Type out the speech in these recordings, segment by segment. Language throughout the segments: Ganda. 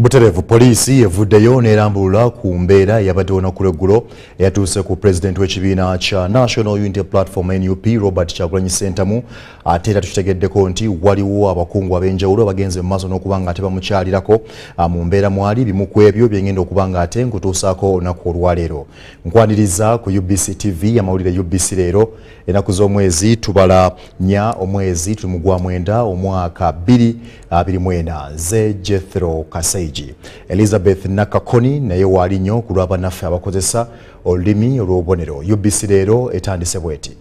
Buterevu poliisi evuddeyo n'erambulula ku mbeera yabaddewo n'okuleggulo eyatuuse ku pulezidenti w'ekibiina kya National Unity Platform NUP Robert Kyagulanyi Ssentamu ate era tukitegeddeko nti waliwo abakungu ab'enjawulo bagenze mu maaso n'okuba nga ate bamukyalirako mu mbeera mwali bimu ku ebyo bye ngenda okuba nga ate nkutuusaako olunaku olwaleero. Nkwaniriza ku UBC TV amawulire UBC Leero ennaku z'omwezi tubala 4 omwezi tuli mu Gwamwenda omwaka 2024 ze Jethro Kasaigi. Elizabeth Nakakoni naye waali nnyo ku lw'abannaffe abakozesa olulimi olw'obubonero. UBC Leero etandise bweti.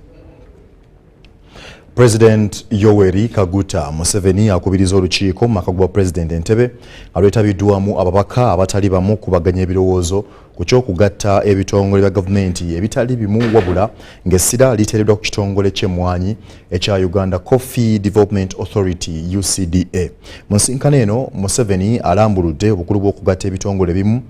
President Yoweri Kaguta Museveni akubiriza olukiiko mu maka gwa President Entebbe alwetabiddwamu ababaka abatali bamu kubaganya ebirowoozo ku ky'okugatta ebitongole bya gavumenti ebitali bimu wabula ng'essira liteereddwa ku kitongole ky'emmwanyi ekya Uganda Coffee Development Authority UCDA. Mu nsisinkano eno Museveni alambuludde obukulu bw'okugatta ebitongole bimu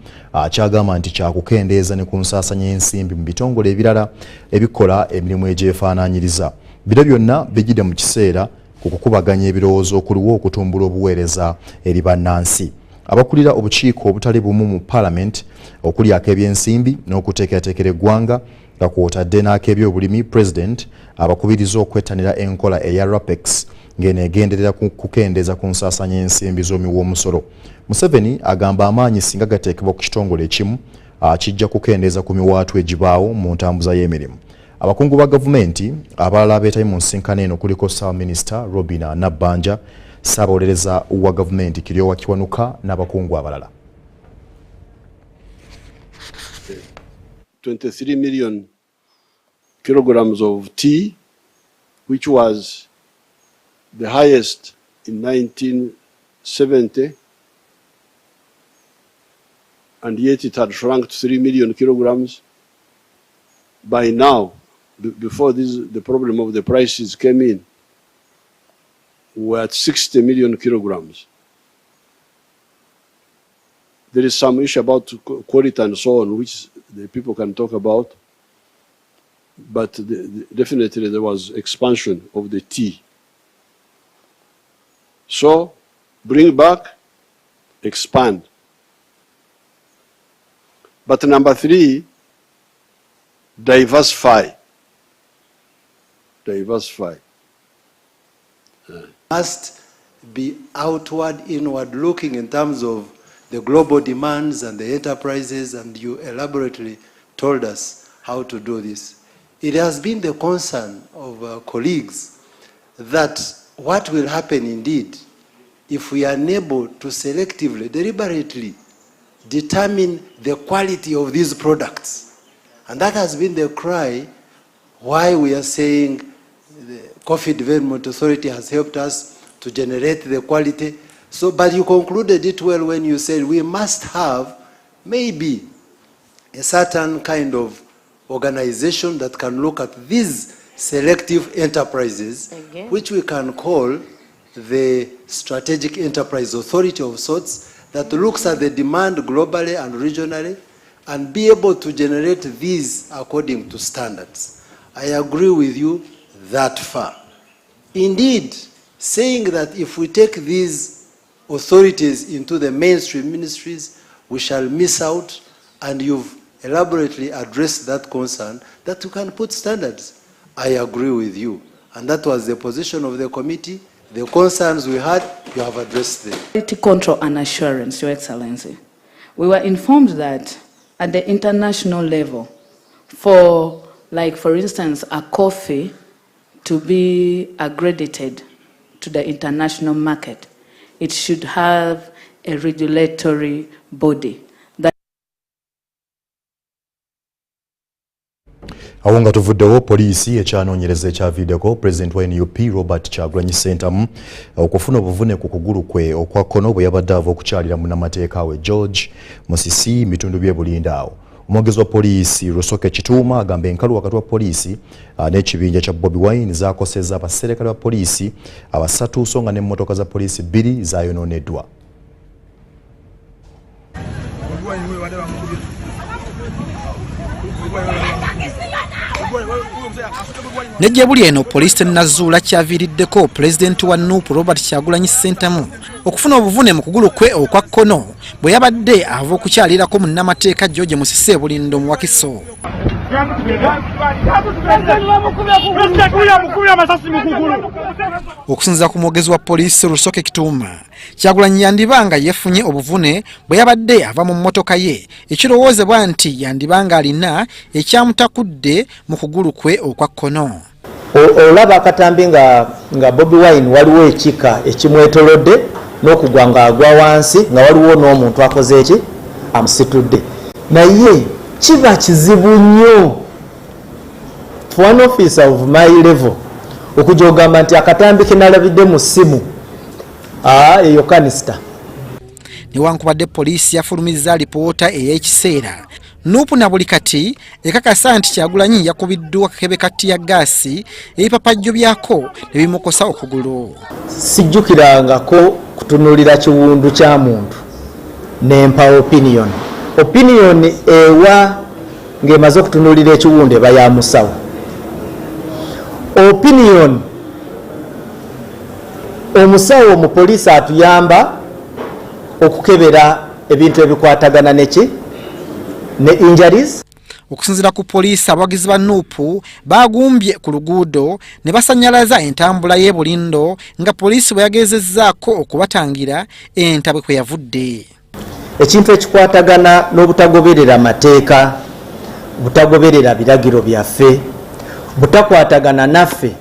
kyagamba nti kyakukendeeza ne ku nsaasanya y'ensimbi mu bitongole ebirala ebikola emirimu egyefaanaanyiriza. Bino byonna bijjidde mu kiseera ku kukubaganya ebirowoozo okuliwo okutumbula obuweereza eri bannansi. Abakulira obukiiko obutali bumu mu Parliament okuli ak'ebyensimbi n'okuteekerateekera eggwanga nga kw'otadde n'ak'ebyobulimi President abakubiriza okwettanira enkola eya RAPEX ng'eneegenderera kukendeeza ku nsaasanya y'ensimbi z'omuwoomusolo. Museveni agamba amaanyi singa gateekebwa ku kitongole ekimu kijja kukendeeza ku miwaatwa egibaawo mu ntambuza y'emirimu. Abakungu ba gavumenti abalala abeetayo mu nsisinkano eno kuliko Ssawa Minisita Robina Nabbanja, Ssaabawolereza wa gavumenti Kiryowa Kiwanuka n'abakungu abalala. 23 million kilograms of tea, which was the highest in 1970, and yet it had shrunk to 3 million kilograms. By now, before the problem of the prices came in, we're at 60 million kilograms. There is some issue about quality and so on, which the people can talk about, but definitely there was expansion of the tea. So, bring back, expand. But number 3, diversify. Diversify. Must be outward, inward looking in terms of the global demands and the enterprises, and you elaborately told us how to do this. It has been the concern of colleagues that what will happen indeed if we are unable to selectively, deliberately determine the quality of these products. And that has been the cry why we are saying the Coffee Development Authority has helped us to generate the quality. So, but you concluded it well when you said we must have maybe a certain kind of organization that can look at these selective enterprises, which we can call the Strategic Enterprise Authority of sorts, that looks at the demand globally and regionally and be able to generate these according to standards. I agree with you that far. Indeed, saying that if we take these authorities into the mainstream ministries, we shall miss out, and you've elaborately addressed that concern, that you can put standards. I agree with you. And that was the position of the committee. The concerns we had, you have addressed them. Quality control and assurance, Your Excellency. We were informed that at the international level, for instance, a coffee to be accredited to the international market, it should have a regulatory body. Awonga tuvuddewo poliisi ekyanoonyereza ekyaviiddeko President wa NUP Robert Kyagulanyi Ssentamu okufuna obuvune ku kugulu kwe okwa kkono bwe yabadde ava okukyalira munnamateeka we George Musisi mitundu by'e Bulindaawo. Omwogezi wa poliisi Lusoke Kituuma agamba enkalu wakati wa poliisi n'ekibinja kya Bobi Wine zaakosezza abaserikale ba poliisi abasatu so nga n'emmotoka za poliisi 2 zaayonooneddwa. Nejjebuli eno poliisi tennazuula kyaviiriddeko Pulezidenti wa NUP Robert Kyagulanyi Ssentamu okufuna obuvune mu kugulu kwe okwa kkono bwe yabadde ava okukyalirako munnamateeka George Musise Bulindo mu Wakiso. Okusinziira ku mwogezi wa poliisi Lusoke Kituuma, Kyagulanyi yandibanga yefunye obuvune bwe yabadde ava mu mmotoka ye ekirowoozebwa nti yandibanga alina ekyamutakudde mu kugulu kwe okwa kkono. Olaba akatambi nga Bobi Wine waliwo ekika ekimwetolodde n'okugwa ng'agwa wansi nga waliwo n'omuntu akoze eki amusitudde. Naye kiba kizibu nnyo for an officer of my level okujja ogamba nti akatambi ke nalabidde mu ssimu eyo kanisita. Newankubadde poliisi yafulumizza alipoota ey'ekiseera, Nuupu na buli kati ekakasa nti Kyagulanyi yakubiddwa akakebe ka ttiya gaasi ebipapajjo byako ne bimukosa okugulu. Sijjukirangako kutunuulira kiwundu kya muntu nempa opinion. Opinion ewa ng'emaze okutunuulira ekiwundu eba ya musawo. Opinion omusawo mu poliisi atuyamba okukebera ebintu ebikwatagana neki ne injuries. Okusinziira ku poliisi, abawagizi ba Nuupu bagumbye ku luguudo ne basanyalaza entambula y'e Bulindo nga poliisi bwe yagezezzaako okubatangira entabwe kwe yavudde. Ekintu ekikwatagana n'obutagoberera mateeka, butagoberera biragiro byaffe, butakwatagana naffe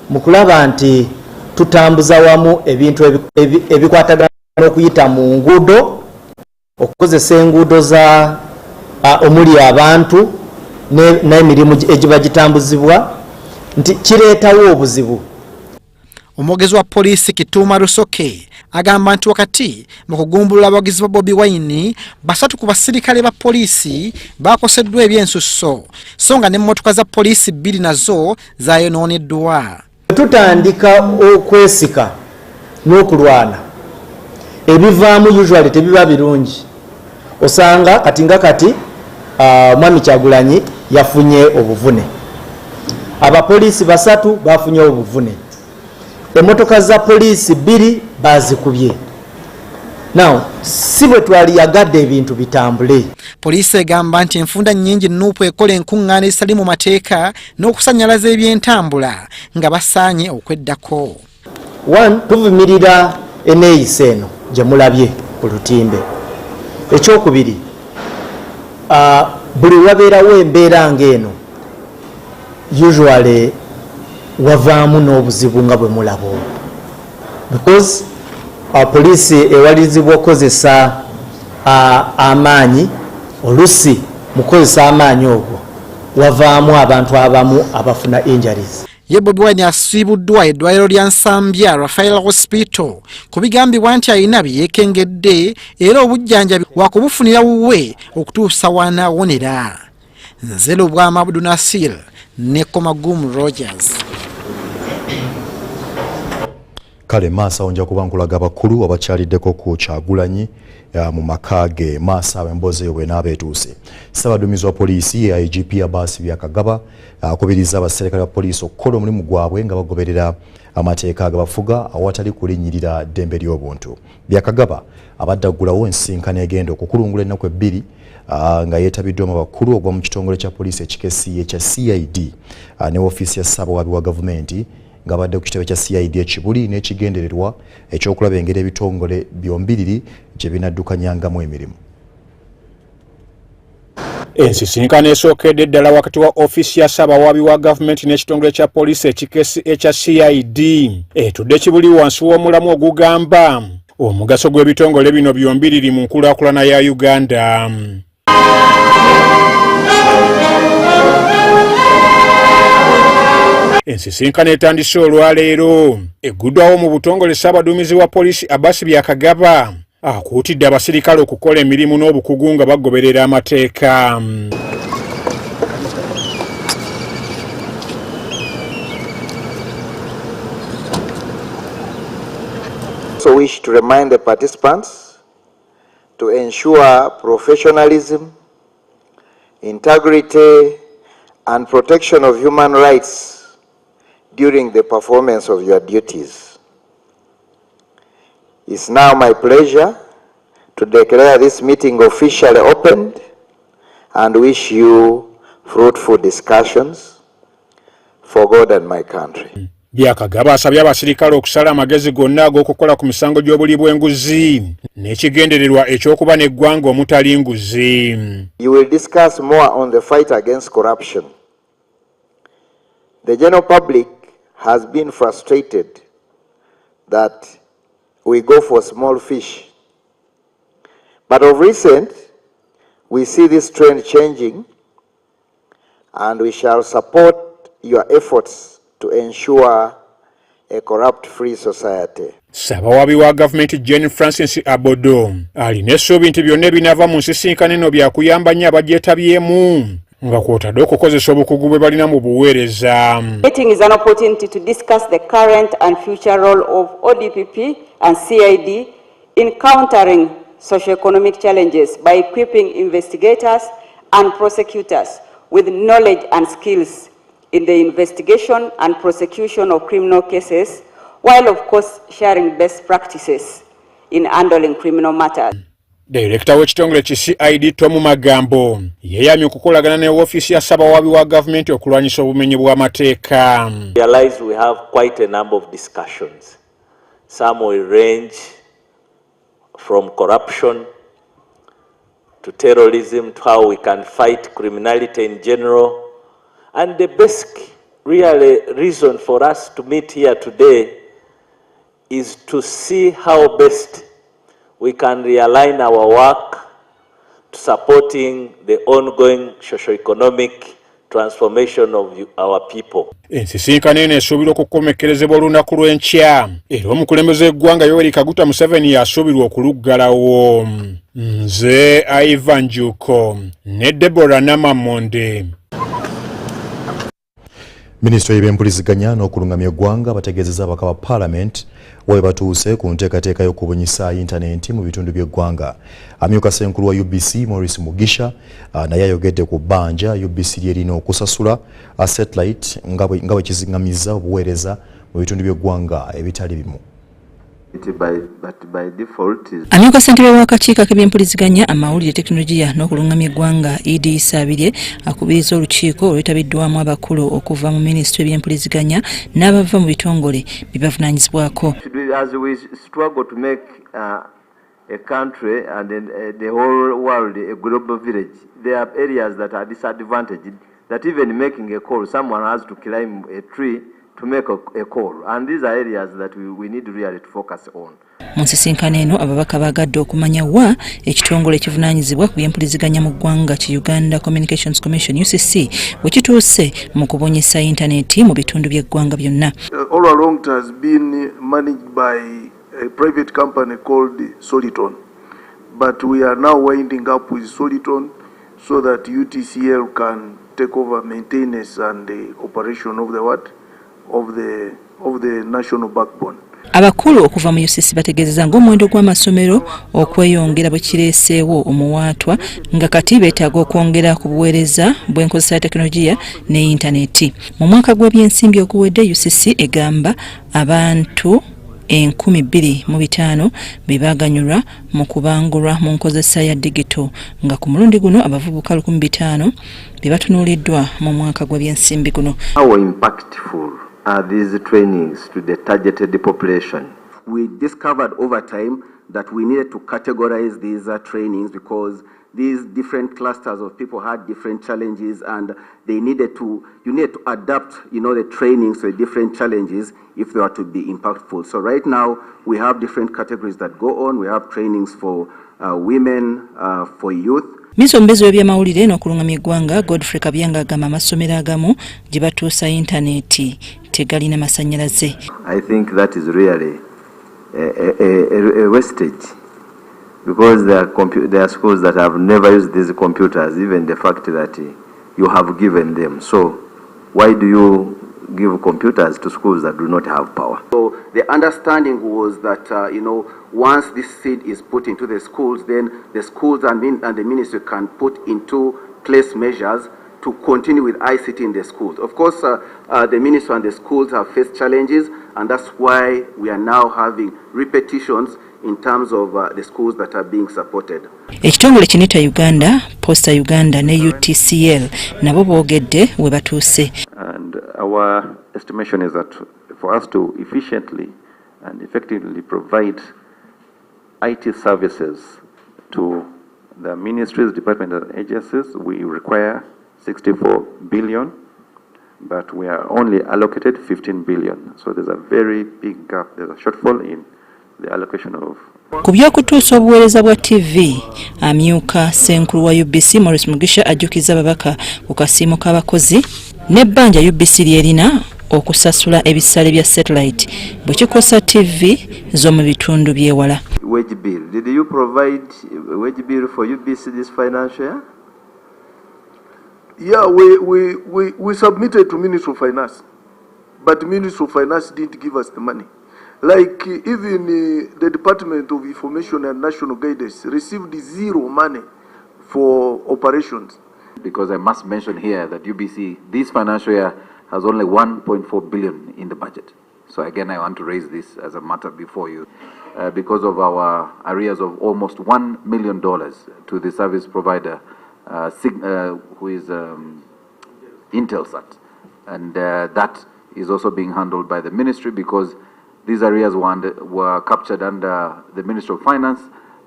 mu kulaba nti tutambuza wamu ebintu ebikwatagana n'okuyita mu nguudo, okukozesa enguudo za omuli abantu n'emirimu egiba gitambuzibwa, nti kireetawo obuzibu. Omwogezi wa poliisi Kituuma Lusoke agamba nti wakati mu kugumbulula abawagizi ba Bobi Wine, 3 ku basirikale ba poliisi bakoseddwa ebyensusso, so nga n'emmotoka za poliisi 2 nazo zayonooneddwa. Tutandika okwesika n'okulwana, ebivaamu usually tebiba birungi. Osanga kati Mwami Kyagulanyi yafunye obuvune, abapoliisi 3 bafunye obuvune, emmotoka za poliisi 2 bazikubye. Now si bwe twali yagadde ebintu bitambule. Poliisi egamba nti enfunda nnyingi Nuupu ekola enkuŋŋaana ezitali mu mateeka n'okusanyalaza ebyentambula nga basaanye okweddako. 1, tuvumirira eneeyisa eno gye mulabye ku lutimbe. Ekyokubiri, buli wabeerawo embeera ng'eno usually wavaamu n'obuzibu nga bwe mulaba, because poliisi ewalirizibwa okukozesa amaanyi, olusi mu kukozesa amaanyi ogwo wavaamu abantu abamu abafuna injuries. Ye Bobi Wine asiibuddwa eddwaliro lya Nsambya Rafael Hospital ku bigambibwa nti alina byeyeekengedde era obujjanjabi wakubufunira wuwe okutuusa wanaawonera. Nze Lubwama Abdul Nasir ne Komagum Rogers. Kale Masa onja kuba nkulaga bakulu abakyaliddeko ku Kyagulanyi mu maka ge. Masa abemboze bwe n'abeetuuse. Ssaabaduumizi wa poliisi IGP Abasi Byakagaba akubiriza abaserikale ba poliisi okukola omulimu gwabwe nga bagoberera amateeka agabafuga awatali kulinnyirira ddembe ly'obuntu. Byakagaba abadde aggulawo ensisinkano egenda okukulungula ennaku 2 nga yeetabiddwamu abakulu okuva mu kitongole kya poliisi ekikesi ekya CID ne woofiisi ya Ssaabawabi wa gavumenti nga badde ku kitebe kya CID ekibuli n'ekigendererwa ekyokulaba engeri ebitongole byombiriri gye binaddukanyangamu emirimu. Ensisinkano esookedde ddala wakati wa ofiisi ya Ssaabawabi wa gavumenti n'ekitongole kya poliisi ekikesi ekya CID etudde kibuli wansi w'omulamu ogugamba omugaso gw'ebitongole bino byombiriri mu nkulaakulana ya Uganda. Ensisinkano etandise olwaleero egguddwawo mu butongole Ssaabaduumizi wa poliisi Abasi Byakagaba akuutidde abasirikale okukola emirimu n'obukugu nga bagoberera amateeka. So wish to remind the participants to ensure professionalism, integrity and protection of human rights during the performance of your duties. It's now my pleasure to declare this meeting officially opened and wish you fruitful discussions for God and my country. Byakagaba asabye abasirikale okusala amagezi gonna ag'okukola ku misango gy'obuli bw'enguzi n'ekigendererwa ekyokuba n'eggwanga omutali nguzi. You will discuss more on the fight against corruption. The general public has been frustrated that we go for small fish. But of recent, we see this trend changing, and we shall support your efforts to ensure a corrupt-free society. Ssaabawabi wa gavumenti Jane Francis Abodo alina essuubi nti byonna ebinaava mu nsisinkano eno byakuyamba nnyo abagyetabyemu nga kw'otadde okukozesa obukugu bwe balina mu buweereza. Meeting is an opportunity to discuss the current and future role of ODPP and CID in countering socio-economic challenges by equipping investigators and prosecutors with knowledge and skills in the investigation and prosecution of criminal cases, while of course sharing best practices in handling criminal matters. Director w'ekitongole ki CID Tom Magambo yeeyamye okukolagana ne woofiisi ya ssaabawabi wa gavumenti okulwanyisa obumenyi bw'amateeka. Realize we have quite a number of discussions. Some will range from corruption to terrorism to how we can fight criminality in general. And the basic reason for us to meet here today is to see how best we can realign our work to supporting the ongoing socio-economic transformation of our people. Ensisinkano eno esuubirwa okukomekkerezebwa olunaku lw'enkya era omukulembeze w'eggwanga Yoweri Kaguta Museveni yasuubirwa okuluggalawo. Nze Ivan Juko ne Deborah Namamonde. Minisitule y'ebyempuliziganya n'okulungamya eggwanga bategeezezza ababaka ba Parliament we batuuse ku nteekateeka y'okubunyisa intaneti mu bitundu by'eggwanga. Amyuka Ssenkulu wa UBC Maurice Mugisha naye ayogedde ku bbanja UBC lyerina okusasula satellite nga bwe kizingamiza obuweereza mu bitundu by'eggwanga ebitali bimu. Amyuka ssentebe w'akakiiko k'ebyempuliziganya amawulire tekinologiya n'okulungamya eggwanga Idi Sabirye akubiriza olukiiko olwetabiddwamu abakulu okuva mu minisitule y'ebyempuliziganya n'abava mu bitongole bibavunaanyizibwako. As we struggle to make a country and the whole world a global village, there are areas that are disadvantaged, that even making a call, someone has to climb a tree to make a call, and these are areas that we need really to focus on. Mu nsisinkano eno ababaka baagadde okumanya wa ekitongole ekivunaanyizibwa ku byempuliziganya mu ggwanga ki Uganda Communications Commission UCC bwe kituuse mu kubonyesa intaneti mu bitundu by'eggwanga byonna. All along it has been managed by a private company called Soliton, but we are now winding up with Soliton so that UTCL can take over maintenance and the operation of the what? Of the national backbone. Abakulu okuva mu UCC bategeezezza ng'omuwendo gw'amasomero okweyongera bwe kireeseewo omuwaatwa nga kati beetaaga okwongera ku buweereza bw'enkozesa ya tekinologiya ne intaneti. Mu mwaka gw'ebyensimbi oguwedde UCC egamba abantu 2,500 bebaaganyulwa mu kubangulwa mu nkozesa ya digito nga ku mulundi guno abavubuka 5,000 bebatunuuliddwa mu mwaka gw'ebyensimbi guno. How impactful are these trainings to the targeted population? We discovered over time that we needed to categorize these trainings because these different clusters of people had different challenges, and you need to adapt, the trainings to the different challenges if they are to be impactful. So right now we have different categories that go on. We have trainings for women, for youth. Minisita omubeezi w'ebyamawulire n'okulungamya eggwanga Godfrey Kabyanga agamba amasomero agamu gye batuusa intaneti tegalina masannyalaze. I think that is really a wastage, because there are schools that have never used these computers, even the fact that you have given them. So why do you give computers to schools that do not have power? So the understanding was that once this seed is put into the schools, then the schools and the ministry can put into place measures to continue with ICT in the schools. Of course, the ministry and the schools have faced challenges, and that's why we are now having repetitions in terms of the schools that are being supported. Ekitongole kinita Uganda, Posta Uganda ne UTCL nabo boogedde we batuuse. And our estimation is that for us to efficiently and effectively provide IT services to the ministries, departments and agencies, we require 64 billion, but we are only allocated 15 billion. So there's a very big gap, there's a shortfall in the allocation of. Ku by'okutuusa obuweereza bwa TV, amyuka Ssenkulu wa UBC Morris Mugisha ajjukiza ababaka ku kasiimo k'abakozi n'ebbanja UBC lyerina okusasula ebisale bya satellite bwe kikosa TV z'omu bitundu by'ewala. Wage bill. Did you provide a wage bill for UBC this financial year? Yeah, we submitted to Ministry of Finance, but Ministry of Finance didn't give us the money. Like even the Department of Information and National Guidance received zero money for operations. Because I must mention here that UBC this financial year has only 1.4 billion in the budget. So again, I want to raise this as a matter before you because of our arrears of almost $1 million to the service provider who is Intelsat. And that is also being handled by the ministry because these arrears were captured under the Ministry of Finance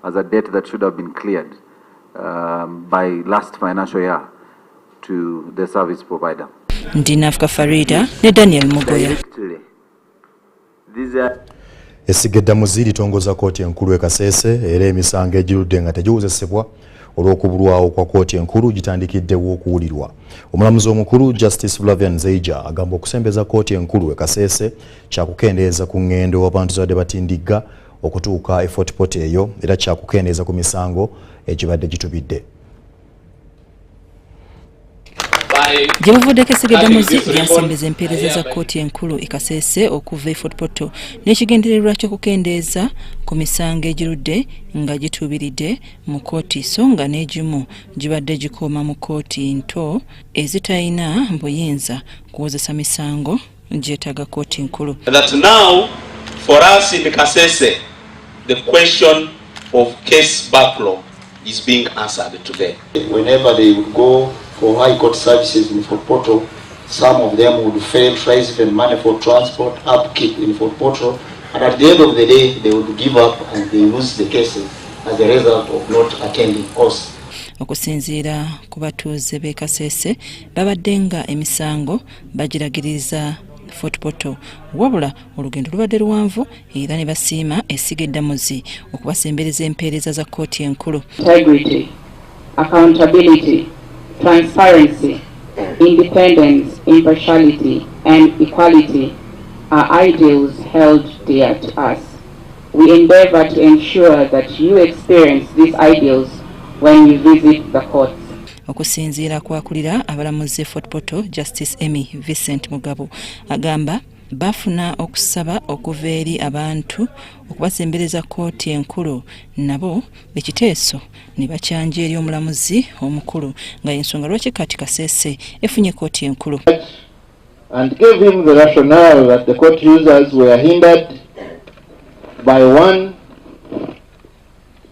as a debt that should have been cleared by last financial year to the service provider. Ndinafka Farida ne Daniel Mugoya. Essigeddamuzi litongoza kooti enkulu e Kasese era emisango egirudde nga tegiwozesebwa olw'okubulwawo kwa kooti enkulu gitandikiddewo okuwulirwa. Omulamuzi omukulu Justice Flavian Nzeija agamba okusembeza kooti enkulu e Kasese kyakukendeeza ku ngendo abantu zabadde batindigga okutuuka e Fort Portal eyo era kyakukendeeza ku misango egibadde gitubidde. Jebuvuddeko essigeddamuzi lyasembeza empeereza za kooti enkulu e Kasese okuva e Fort Portal n'ekigendererwa ky'okukendeeza ku misango egirudde nga gituubiridde mu kooti so nga n'egimu gibadde gikooma mu kooti nto ezitalina buyinza kuwozesa misango gyetaaga kooti nkulu. That now for us in Kasese the question of case backlog is being answered today. Whenever they would go for high court services in Fort Portal, some of them would fail to raise even money for transport, upkeep in Fort Portal, and at the end of the day they would give up and they lose the cases as a result of not attending course. Okusinziira ku batuuze b'e Kasese babadde nga emisango bagiragiriza Fort Portal wabula olugendo lubadde luwanvu era ne basiima essigeddamuzi okubasembereza empeereza za kooti enkulu. Integrity, accountability, transparency, independence, impartiality, and equality are ideals held dear to us. We endeavor to ensure that you experience these ideals when you visit the courts. Okusinziira kwakulira abalamuzi Fort Portal Justice Emmy Vincent Mugabo agamba bafuna okusaba okuva eri abantu okubasembereza kooti enkulu nabo ekiteeso ne bakyanja eri omulamuzi omukulu nga ensonga lwaki kati Kasese efunye kooti enkulu. And gave him the rationale that the court users were hindered by one,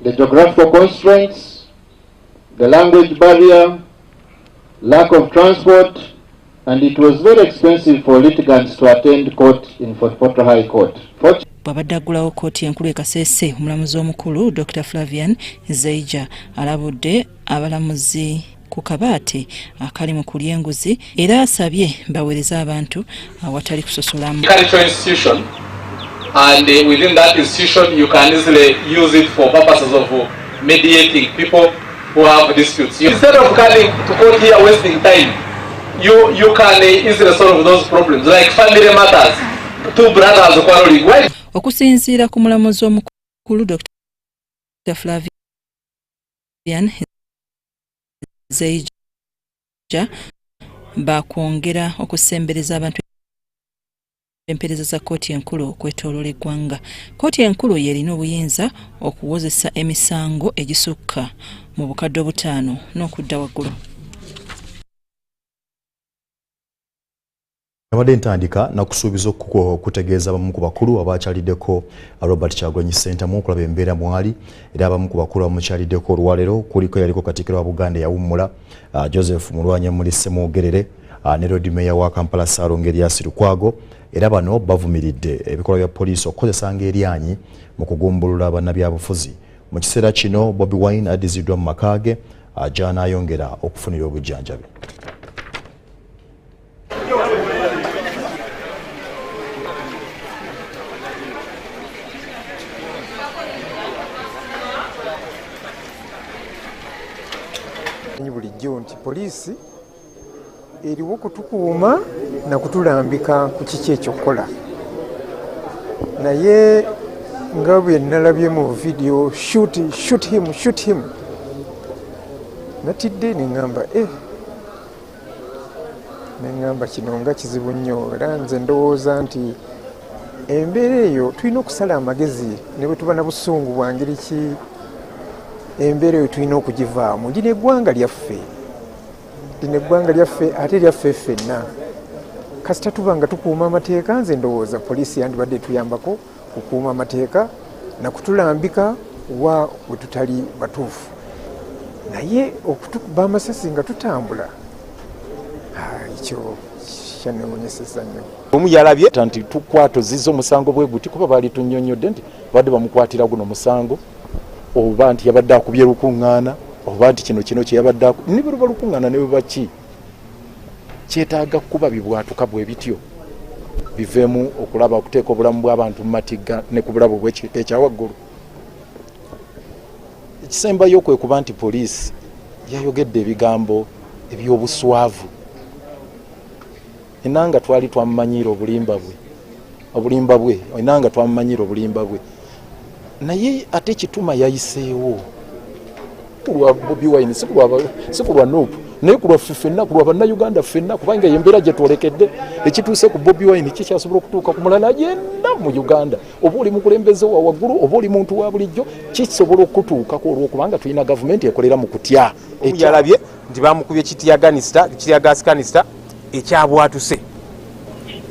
the geographical constraints, the language barrier, lack of transport, and it was very expensive for litigants to attend court in Fort Portal High Court. Bw'abadde aggulawo kooti enkulu e Kasese, omulamuzi omukulu Dr. Flavian Nzeija alabudde abalamuzi ku kabaate akali mu kulya enguzi era asabye baweereza abantu awatali kusosolamu. And within that institution you can easily use it for purposes of mediating people who have disputes. Instead of coming to court here wasting time, you can easily solve those problems like family matters, two brothers quarreling. Why? Okusinziira ku mulamuzi omukulu Dr. Flavian Nzeija bakwongera okusembereza abantu empeereza za kooti enkulu okwetooloola eggwanga. Kooti enkulu yerina obuyinza okuwozesa emisango egisukka mu bukadde 5 n'okudda waggulu. Nabadde ntandika nakusuubiza okutegeeza abamu ku bakulu abakyaliddeko Robert Kyagulanyi Center mu okulaba embeera mwali era abamu ku bakulu abamukyaliddeko olwaleero kuliko yaliko Katikkiro wa Buganda yawummula Joseph Mulwanya Mulise Mwogerere ne Road Mayor wa Kampala Ssaalongo Erias Lukwago era bano bavumiridde ebikolwa bya poliisi okukozesanga eryanyi mu kugumbulula bannabyabufuzi. Mu kiseera kino Bobi Wine addiziddwa mu maka ge gy'anaayongera okufunira obujjanjabi. Bulijjo nti poliisi eriwo kutukuuma na kutulambika ku kiki ekyokola, naye nga bwe nalabye mu video shoot him natidde neŋŋamba kino nga kizibu nnyo era nze ndowooza nti embeera eyo tulina okusala amagezi ne bwe tuba na busungu bwa ngeri ki embeera eyo tulina okugivaamu. Lino eggwanga lyaffe ate lyaffe ffenna kasita tuba nga tukuuma amateeka. Nze ndowooza poliisi yandibadde tuyambako kukuuma amateeka na kutulambika wa bwe tutali batuufu, naye okutukuba amasasi nga tutambula ekyo kyanneewuunyisizza nnyo. Omu yalabye nti tukwatozizza omusango bwe guti kuba baali tunnyonnyodde nti badde bamukwatira guno musango oba nti yabadde akubye lukuŋŋaana oba nti kino kye yabadde ne bwe luba lukuŋŋaana ne bwe baki kyetaaga kuba bibwatuka bwe bityo biveemu okulaba okuteeka obulamu bw'abantu mu matigga ne ku bulabu bw'ekika ekyawaggulu. Ekisembayo kwe kuba nti poliisi yayogedde ebigambo eby'obuswavu enanga twali twamumanyiira obulimba bwe enanga twamumanyiira obulimba bwe, naye ate kituma yayiseewo kulwa Bobi Wine si kulwa Nuupu naye kulwa ffenna, kulwa bannayuganda ffenna, kubanga embeera gye twolekedde ekituuse ku Bobi Wine kikyasobola okutuuka ku mulala yenna mu Uganda, oba oli mukulembeze wa waggulu oba oli muntu wa bulijjo kisobola okutuukako olwokubanga tulina gavumenti ekolera mu kutya. Yalabye nti bamukubye kitiyagaasikanista ekyabwatuse,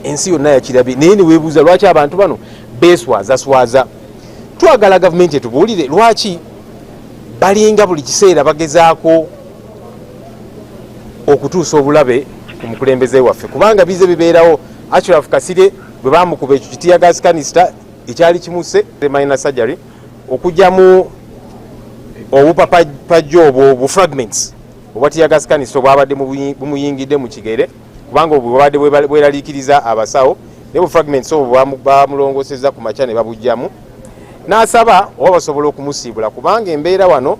ensi yonna yakirabye, naye niweebuuza lwaki abantu bano beeswazaswaza. Twagala gavumenti etubuulire lwaki balinga buli kiseera bagezaako okutuusa obulabe ku mukulembeze waffe, kubanga bize bibeerawo. Ashraf Kasirye bwe bamukuba ekyo kitiyagaasikanista ekyali kimuse minor surgery okugyamu obupapajjo obwo bu fragments obwa tiyagaasikanista obwabadde bumuyingidde mu kigere, kubanga obwo bwabadde bweraliikiriza abasawo, ne bu fragments obwo bamulongoseza ku makya ne babugyamu. N'asaba oba basobola okumusiibula kubanga embeera wano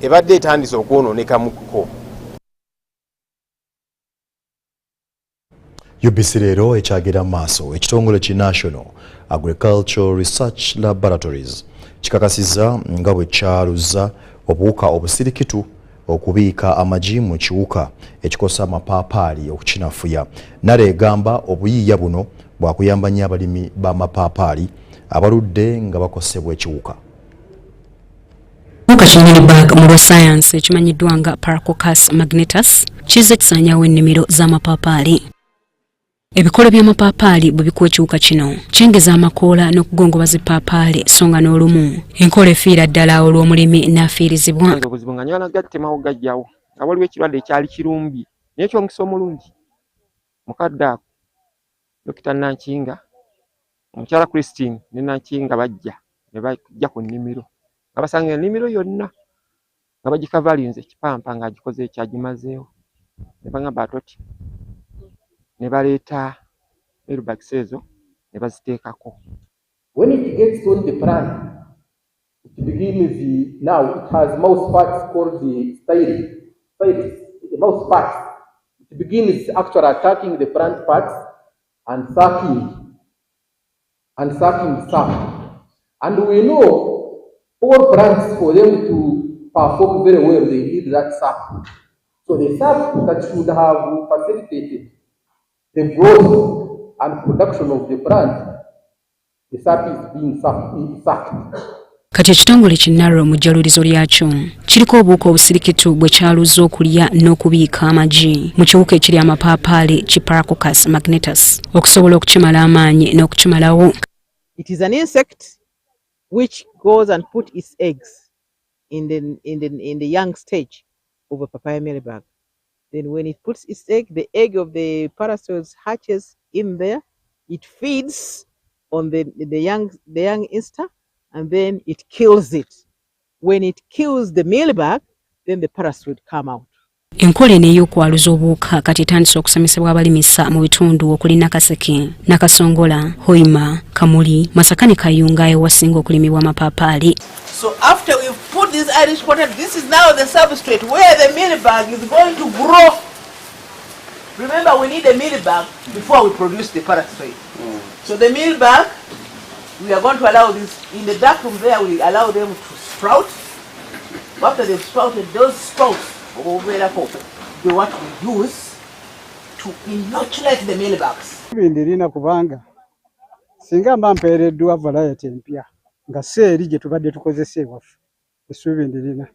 ebadde etandise okwonoonekamuko. UBC Leero ekyagera maaso ekitongole ki National Agricultural Research Laboratories kikakasizza nga bwe kyaluza obuwuka obusirikitu okubiika amagi mu kiwuka ekikosa amapaapaali okukinafuya. Nale egamba obuyiiya buno bwakuyamba nnyo abalimi b'amapaapaali abaludde nga bakosebwa ekiwuka. Muka kinyiribag mu lwa science ekimanyiddwa nga Paracoccus magnetus kizze kisaanyawo ennimiro z'amapaapaali. Ebikolo by'amapaapaali bwe bikuwa ekiwuka kino kyengeza amakoola n'okugongoba zipaapaali songa n'olumu enkola efiira ddala olw'omulimi n'afiirizibwa. Obuzibu nga nyola gattemawo gajjawo nga waliwo ekirwadde ekyali kirumbi naye kyongisa omulungi mukadde ako Dr. Nankinga omukyala Christine ne Nankinga bajja ne bajja ku nnimiro nga basanga ennimiro yonna nga bagikavalinze ekipampa ng'agikoze ekyagimazeewo ne bagamba atoti ne baleeta aerobags ezo ne baziteekako. When it gets on the plant, it begins now it has mouse parts called the stylus, the mouse parts. It begins actually attacking the plant parts and sucking sap. And we know all plants, for them to perform very well, they need that sap. So the sap that should have facilitated the growth and production of the plant, the sap is being sucked. kati ekitongole kinaro mu jjalulizo lyakyo kiriko obuuka obusirikitu bwe kyaluza okulya n'okubiika amagi mu kiwuka ekiri amapaapaali Piparachus magnetus okusobola okukimala amaanyi n'okukimalawo. It is an insect which goes and put its eggs in the young stage of a papaya mealybug. Then when it puts its egg, the egg of the parasite hatches in there. It feeds on the young instar, and then it kills it. When it kills the mealybug, then the parasite come out. Enkola eno ey'okwaluza obuwuka kati etandise okusomesebwa abalimisa mu bitundu okuli Nakaseke, Nakasongola, Hoima, Kamuli, Masaka ne Kayunga ewasinga okulimibwa amapaapaali. So after we've put this Irish potato, this is now the substrate where the mealybug is going to grow. Remember, we need a mealybug before we produce the parasite. So the mealybug, we are going to allow this, in the dark room there, we allow them to sprout. After they've sprouted, those sprouts, the what we use to inoculate the mealybugs. Bindirina kubanga singa mpeereddwa variety empya nga seeri gye tubadde tukozesa ewaffe essuubi ndirina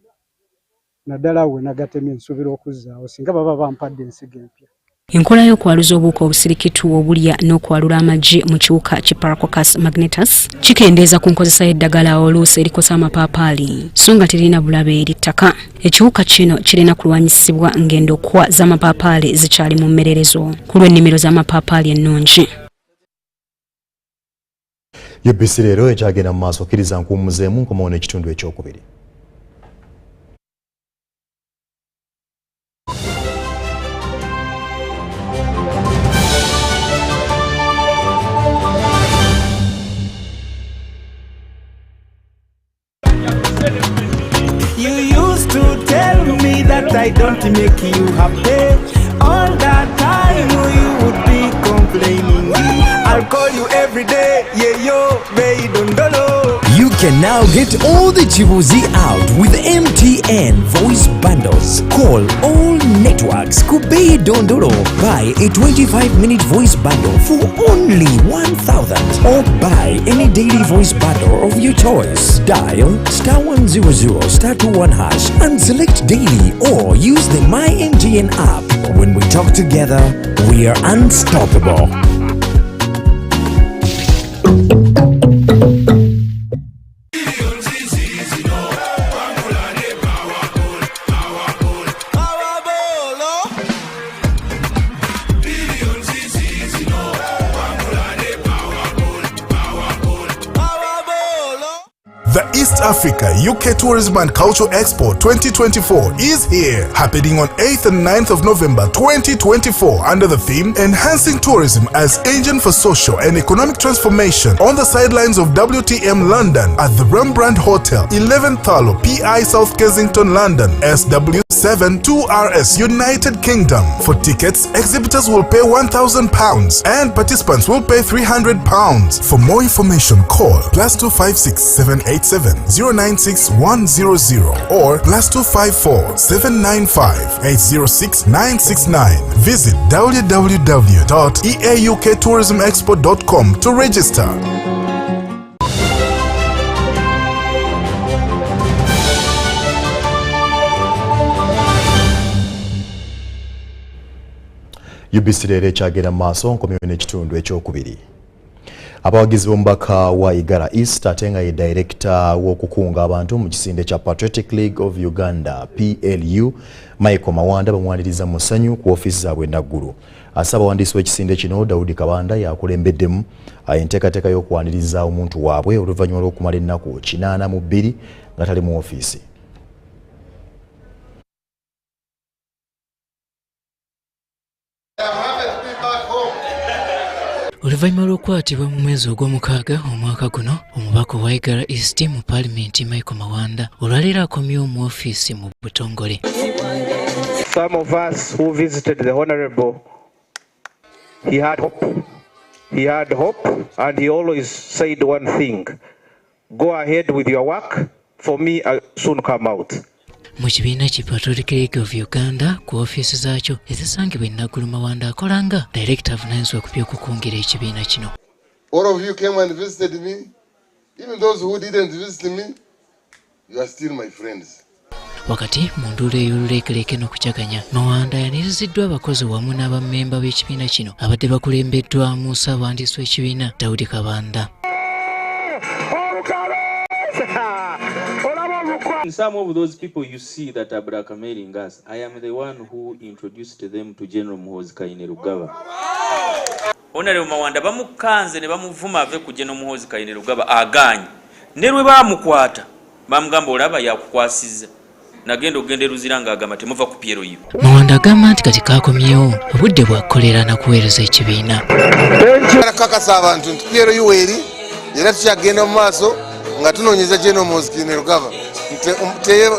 naddala we nagatemye nsuubira okuzzaawo singa baba bampadde ensigo empya. Enkola y'okwaluza obuwuka obusirikitu obulya n'okwalula amagi mu kiwuka Piparachus magnetus kikendeeza ku nkozesa y'eddagala oluusi erikosa amapaapaali so nga terina bulabe eri ttaka. Ekiwuka kino kirina kulwanyisibwa ng'endokwa z'amapaapaali zikyali mu mmererezo ku lw'ennimiro z'amapaapaali ennungi. UBC Leero ekyagenda mu maaso okkiriza nkuumuzeemu nkomawo n'ekitundu ekyokubiri. I don't make you happy. All that time you would be complaining. I'll call you every day. Yeah, yo, baby, don't know. You can now get all the Chibuzi out with MTN voice bundles. Call all networks. Kubei Dondoro. Buy a 25-minute voice bundle for only 1,000. Or buy any daily voice bundle of your choice. Dial *100 *21# and select daily or use the My MTN app. When we talk together, we are unstoppable. The East Africa UK Tourism and Culture Expo 2024 is here, happening on 8th and 9th of November 2024 under the theme Enhancing Tourism as Engine for Social and Economic Transformation on the sidelines of WTM London at the Rembrandt Hotel, 11th Thalo, PI South Kensington, London, SW7 2RS, United Kingdom. For tickets, exhibitors will pay £1,000 and participants will pay £300. For more information, call +256 787 096 100 or +254 795 806 969. Visit www.eauktourismexpo.com to register. UBC Leero ekyagenda mu maaso nkomyewo n'ekitundu ekyokubiri. Abawagizi b'omubaka wa Igara East ate nga ye director w'okukunga abantu mu kisinde kya Patriotic League of Uganda PLU Michael Mawanda bamwaniriza mu ssanyu ku ofiisi zaabwe Naggulu. Asaba awandiisi w'ekisinde kino Daudi Kabanda yakulembeddemu enteekateeka y'okwaniriza omuntu waabwe oluvannyuma lw'okumala ennaku 82 nga tali mu ofiisi. Oluvannyuma lw'okukwatibwa mu mwezi ogw'omukaaga omwaka guno, omubaka wa Igara East mu Paalamenti Michael Mawanda olwaleero akomyewo mu ofiisi mu butongole. Some of us who visited the Honorable, he had hope and he always said one thing: go ahead with your work, for me I'll soon come out. Mu kibiina ki Patriotic League of Uganda ku ofiisi zaakyo ezisangibwa Naggulu, Mawanda akolanga director avunaanyizibwa ku by'okukungira ekibiina kino. All of you came and visited me, even those who didn't visit me, You are still my friends. Wakati mu nduula ey'oluleekereke n'okucakanya, Mawanda yaniriziddwa abakozi wamu n'abammemba b'ekibiina kino abadde bakulembeddwamu ssaabawandiisi w'ekibiina Daudi Kabanda. Some of those people you see that are blackmailing us, I am the one who introduced them to General Muhoozi Kainerugaba. Honorable Mawanda bamukanze ne bamuvuma ave ku General Muhoozi Kainerugaba aganye. Ne lwe bamukwata bamugamba olaba yakukwasiza. Nagenda ogende Luziranga agamba temuva ku Piero yibo. Mawanda agamba nti kati kaakomyewo obudde bw'akolera na kuweereza ekibiina. Kakasa abantu nti Piero yuweri era tukyagenda mu maaso nga tunoonyeza General Muhoozi Kainerugaba.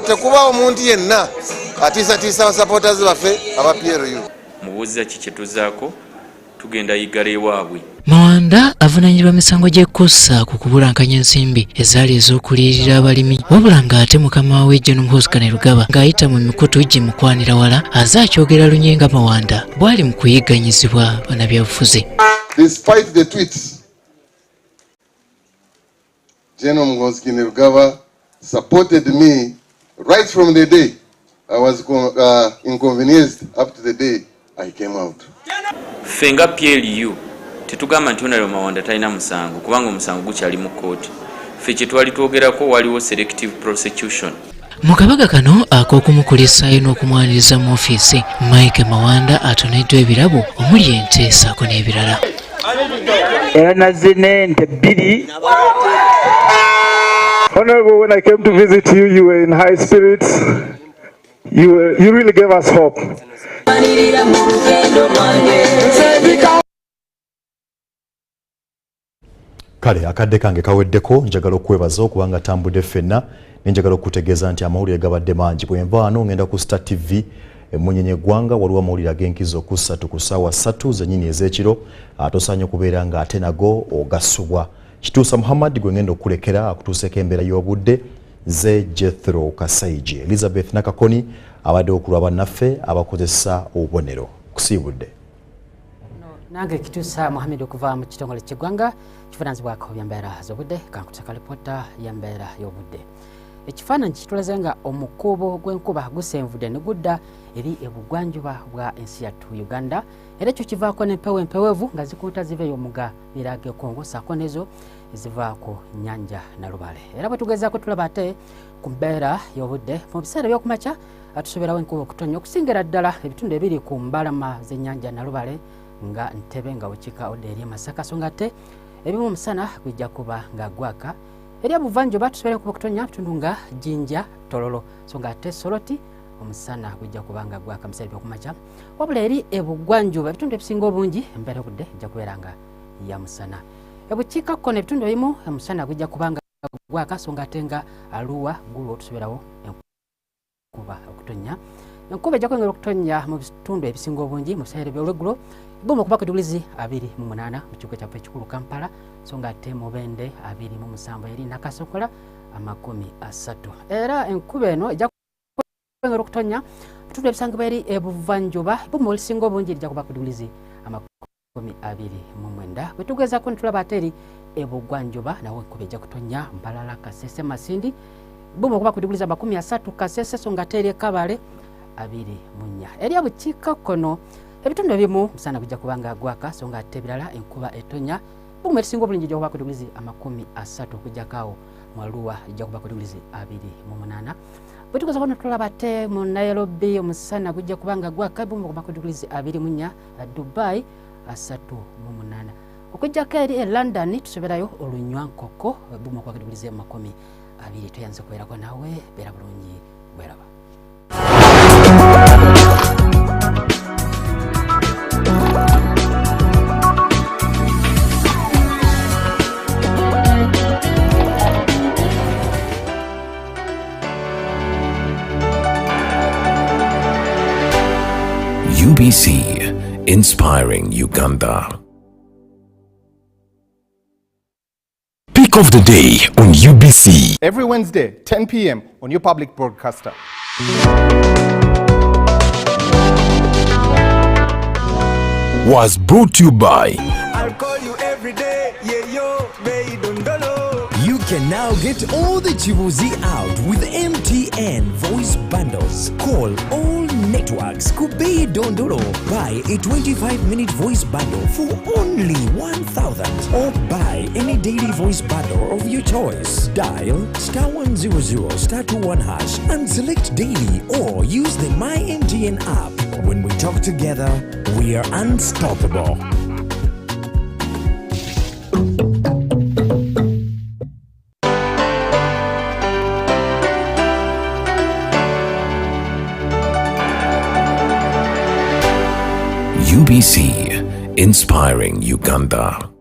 Tekuba omuntu yenna atiisatiisa abasupporters baffe aba Piero yu. Mubuuza ki kye tuzaako tugenda yigala ewaabwe. Mawanda avunaanyizibwa misango gy'ekkussa ku kubulankanya ensimbi ezaali ez'okuliyirira abalimi, wabula ng'ate mukama we General Muhoozi Kainerugaba ng'ayita mu mikutu gimukwanira wala azaakyogera lunyenga Mawanda bw'ali mu kuyigganyizibwa bannabyabufuzi. Despite the tweets, General Muhoozi Kainerugaba supported me right from the day I was inconvenienced up to the day I came out. Fenga PLU tetugamba nti Honorable Mawanda talina musango kubanga omusango gukyali mu kkooti. Ffe kye twali twogerako waliwo selective prosecution. Mu kabaga kano ak'okumukulisaayo n'okumwaniriza mu ofiisi, Mike Mawanda atoneddwa ebirabo omuli ente ssaako n'ebirala. Era nazine ente bbiri. Honorable, when I came to visit you, you were in high spirits. You really gave us hope. Kale akadde kange kaweddeko, njagala okwebaza okubanga tambudde ffenna nenjagala okutegeeza nti amawulire gabadde mangi. Bwe nva wano ngenda ku Star TV emunyenye eggwanga waliwo amawulire ag'enkizo ku 3 ku ssaawa 3 zennyini ez'ekiro. Tosaanye okubeera nga ate nago ogasubwa. Kituusa Muhammad gwe ngenda okulekera akutuuseeko embeera y'obudde ze Jethro Kasaigi. Elizabeth Nakakoni abadde okulwa bannaffe abakozesa obubonero. Kusiibudde. Nange kituusa Muhammad okuva mu kitongole ky'eggwanga kivunaanyizibwako by'embeera z'obudde kankuteeka lipoota y'embeera y'obudde. Ekifaananyi kitulaze nga omukuubo gw'enkuba gusenvudde ne gudda eri ebugwanjuba bwa ensi yattu Uganda, era ekyo kivaako n'empewo empeweevu nga zikuuta ziva ey'omugga Biraga Kongo ssaako n'ezo eziva ku nnyanja Nalubale. Era bwe tugezaako tulaba ate ku mbeera y'obudde mu biseera by'okumakya atusoborawo enkuba okutonya okusingira ddala ebitundu ebiri ku mbalama z'ennyanja Nalubale nga Ntebe nga Bukiika odda eri Masaka, so nga ate ebimu omusana gujja kuba nga gwaka. Eri abuvanjuba tusobola kuba okutonya bitundu nga Jinja, Tololo, so nga ate Soroti omusana gujja kuba nga gwaka mu biseera by'okumakya. Wabula eri ebugwanjuba ebitundu ebisinga obungi embeera y'obudde ejja kubeera nga ya musana. Ebukiikakkono ebitundu ebimu omusana gujja kuba nga gwaka, so nga ate nga Arua, Gulu tusoborawo enkuba okutonya. Enkuba ejja kwongera okutonya mu bitundu ebisinga obungi mu biseera by'olweggulo bomu okuba ku diguli 28 mu kibuga kyaffe ekikulu Kampala, so nga ate Mubende 27 eri Nakasokola 30. Era enkuba eno ejja kwongera okutonya bitundu ebisangibwa eri ebuvanjuba bomu olisinga obungi ejja kuba ku diguli 29. Bwe tugezaako ne tulaba ate eri ebugwanjuba nawo enkuba ejja kutonya Mbalala, Kasese, Masindi bomu okuba ku diguli 30 Kasese, so nga ate eri Kabale 24. Eri abukiikakkono ebitundu ebimu musana gujja kuba nga gwaka, so nga ate ebirala enkuba etonya bomu ebisinga obulungi ejja kuba ku diguli 30 okujjakaawo mu Arua ejja kuba ku diguli 28. Bwe tugezaako ne tulaba ate mu Nairobi omusana gujja kuba nga gwaka bomu okuba ku diguli 24. Dubai 38. Okujjako eri e London tusoberayo olunywankoko bomu okuba ku diguli 20. Tuyanze kubeerako naawe beera bulungi bweraba. UBC, inspiring Uganda. Pick of the day on UBC. Every Wednesday, 10 p.m. on your public broadcaster. Was brought to you by I'll call you every day, yeah, yo, baby, don't. UK can now get all the chibuzi out with MTN voice bundles. Call all networks Kubei Dondoro. Buy a 25-minute voice bundle for only 1,000 or buy any daily voice bundle of your choice. Dial *100 *21 hash and select daily or use the My MTN app. When we talk together, we are unstoppable. UBC, inspiring Uganda.